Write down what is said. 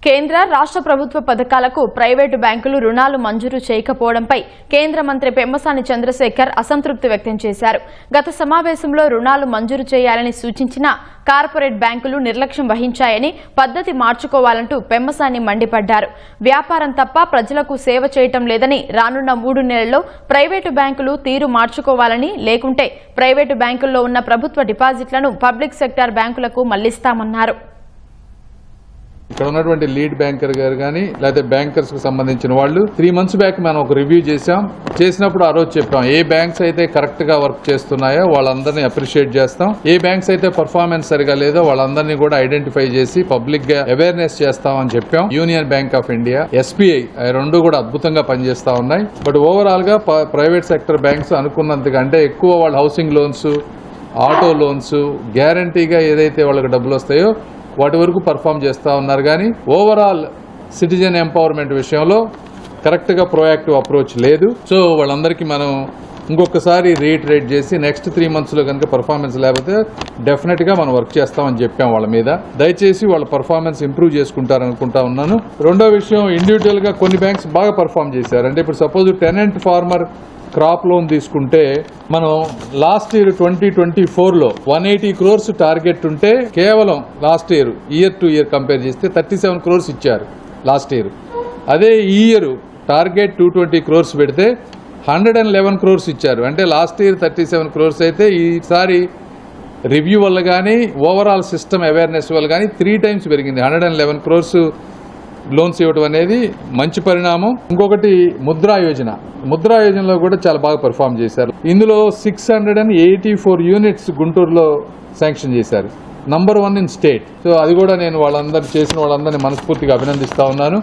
కేంద్ర రాష్ట్ర ప్రభుత్వ పథకాలకు ప్రైవేటు బ్యాంకులు రుణాలు మంజూరు చేయకపోవడంపై కేంద్ర మంత్రి పెమ్మసాని చంద్రశేఖర్ అసంతృప్తి వ్యక్తం చేశారు. గత సమావేశంలో రుణాలు మంజూరు చేయాలని సూచించిన కార్పొరేట్ బ్యాంకులు నిర్లక్ష్యం వహించాయని, పద్ధతి మార్చుకోవాలంటూ పెమ్మసాని మండిపడ్డారు. వ్యాపారం తప్ప ప్రజలకు సేవ చేయటం లేదని, రానున్న 3 నెలల్లో ప్రైవేటు బ్యాంకులు తీరు మార్చుకోవాలని, లేకుంటే ప్రైవేటు బ్యాంకుల్లో ఉన్న ప్రభుత్వ డిపాజిట్లను పబ్లిక్ సెక్టార్ బ్యాంకులకు మళ్లిస్తామన్నారు. ఇక్కడ ఉన్నటువంటి లీడ్ బ్యాంకర్ గారు కానీ లేకపోతే బ్యాంకర్స్ కు సంబంధించిన వాళ్ళు 3 months బ్యాక్ మనం ఒక రివ్యూ చేసినప్పుడు ఆ రోజు చెప్పాం, ఏ బ్యాంక్స్ అయితే కరెక్ట్ గా వర్క్ చేస్తున్నాయో వాళ్ళందరినీ అప్రిషియేట్ చేస్తాం, ఏ బ్యాంక్స్ అయితే పర్ఫార్మెన్స్ సరిగా లేదో వాళ్ళందరినీ కూడా ఐడెంటిఫై చేసి పబ్లిక్ గా అవేర్నెస్ చేస్తామని చెప్పాం. Union bank of India, SBI రెండు కూడా అద్భుతంగా పనిచేస్తా ఉన్నాయి. బట్ ఓవరాల్ గా ప్రైవేట్ సెక్టర్ బ్యాంక్స్ అనుకున్నంతగా అంటే ఎక్కువ వాళ్ళ హౌసింగ్ లోన్స్, ఆటో లోన్స్ గ్యారంటీగా ఏదైతే వాళ్ళకి డబ్బులు వస్తాయో వాటి వరకు పర్ఫామ్ చేస్తూ ఉన్నారు. కానీ ఓవరాల్ సిటిజన్ ఎంపవర్మెంట్ విషయంలో కరెక్ట్గా ప్రోయాక్టివ్ అప్రోచ్ లేదు. సో వాళ్ళందరికీ మనం ఇంకొకసారి రీఇటరేట్ చేసి నెక్స్ట్ 3 monthsలో కనుక పర్ఫార్మెన్స్ లేకపోతే డెఫినెట్గా మనం వర్క్ చేస్తామని చెప్పాం వాళ్ళ మీద. దయచేసి వాళ్ళ పర్ఫార్మెన్స్ ఇంప్రూవ్ చేసుకుంటారనుకుంటా ఉన్నాను. రెండో విషయం, ఇండివిజువల్గా కొన్ని బ్యాంక్స్ బాగా పర్ఫామ్ చేశారు. అంటే ఇప్పుడు suppose tenant farmer crop loan తీసుకుంటే మనం లాస్ట్ ఇయర్ 2024లో 180 crores టార్గెట్ ఉంటే కేవలం last year to year compare చేస్తే 37 crores ఇచ్చారు లాస్ట్ ఇయర్. అదే ఈ ఇయర్ టార్గెట్ 220 crores పెడితే 111 crores ఇచ్చారు. అంటే లాస్ట్ ఇయర్ 37 crores అయితే ఈసారి రివ్యూ వల్ల కానీ ఓవరాల్ సిస్టమ్ అవేర్నెస్ వల్ల కానీ 3 times పెరిగింది. 111 crores లోన్స్ ఇవ్వడం అనేది మంచి పరిణామం. ఇంకొకటి ముద్రా యోజనలో కూడా చాలా బాగా పర్ఫామ్ చేశారు. ఇందులో 684 units గుంటూరులో శాంక్షన్ చేశారు, నంబర్ 1 ఇన్ స్టేట్. సో అది కూడా నేను చేసిన వాళ్ళందరినీ మనస్ఫూర్తిగా అభినందిస్తా ఉన్నాను.